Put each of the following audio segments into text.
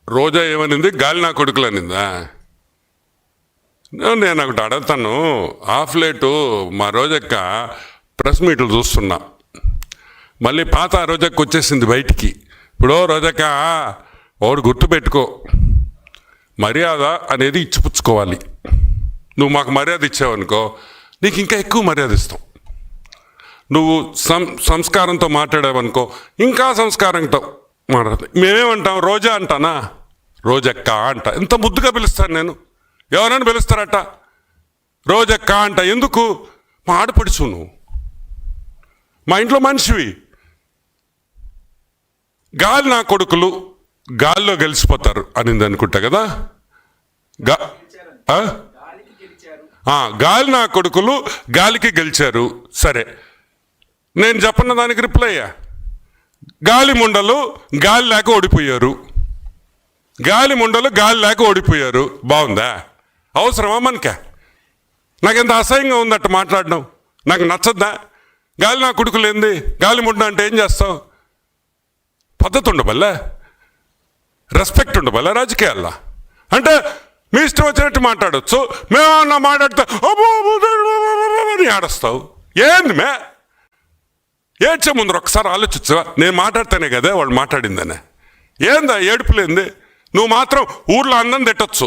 రోజా ఏమనింది? గాలి నా కొడుకులు అనిందా? నేను ఒకటి అడుగుతాను. హాఫ్ లేటు మా రోజక్క ప్రెస్ మీట్లు చూస్తున్నా, మళ్ళీ పాత రోజక్క వచ్చేసింది బయటికి. ఇప్పుడు రోజక్క ఒకడు గుర్తుపెట్టుకో, మర్యాద అనేది ఇచ్చిపుచ్చుకోవాలి. నువ్వు మాకు మర్యాద ఇచ్చావనుకో, నీకు ఇంకా ఎక్కువ మర్యాద ఇస్తాం. నువ్వు సంస్కారంతో మాట్లాడావనుకో, ఇంకా సంస్కారంతో మాట్లాడతాం. మేమేమంటాం? రోజా అంటానా? రోజక్క అంట. ఎంత ముద్దుగా పిలుస్తాను నేను. ఎవరైనా పిలుస్తారట రోజక్క అంట. ఎందుకు? మా ఆడపడుచు నువ్వు, మా ఇంట్లో మనిషివి. గాలి నా కొడుకులు గాల్లో గెలిచిపోతారు అనింది అనుకుంటా కదా. గాలి నా కొడుకులు గాలికి గెలిచారు. సరే, నేను చెప్పన్న దానికి రిప్లై అయ్యా. గాలి ముండలు గాలి లేక ఓడిపోయారు. గాలి ముండలు గాలి లేక ఓడిపోయారు. బాగుందా? అవసరమా మనకే? నాకెంత అసహ్యంగా ఉందట మాట్లాడడం. నాకు నచ్చద్దా? గాలి నా కొడుకులు ఏంది? గాలి ముండ అంటే ఏం చేస్తావు? పద్ధతి ఉండబల్లా, రెస్పెక్ట్ ఉండబల్లా రాజకీయాల్లో. అంటే మీ ఇష్టం వచ్చినట్టు మాట్లాడచ్చు. మేమన్నా మాట్లాడితే అని ఆడస్తావు. ఏంది మే? ఏడ్చే ముందర ఒకసారి ఆలోచించవా? నేను మాట్లాడితేనే కదా వాళ్ళు మాట్లాడిందనే. ఏందా ఏడుపులేంది? నువ్వు మాత్రం ఊర్లో అందం తిట్టచ్చు.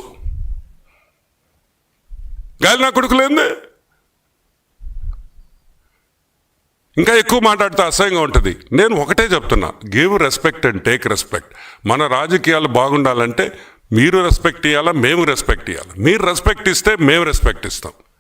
గాలి నా కొడుకులేంది? ఇంకా ఎక్కువ మాట్లాడితే అసహ్యంగా ఉంటుంది. నేను ఒకటే చెప్తున్నా, give respect and take respect. మన రాజకీయాలు బాగుండాలంటే మీరు రెస్పెక్ట్ ఇవ్వాలా, మేము రెస్పెక్ట్ ఇవ్వాలి. మీరు రెస్పెక్ట్ ఇస్తే మేము రెస్పెక్ట్ ఇస్తాం.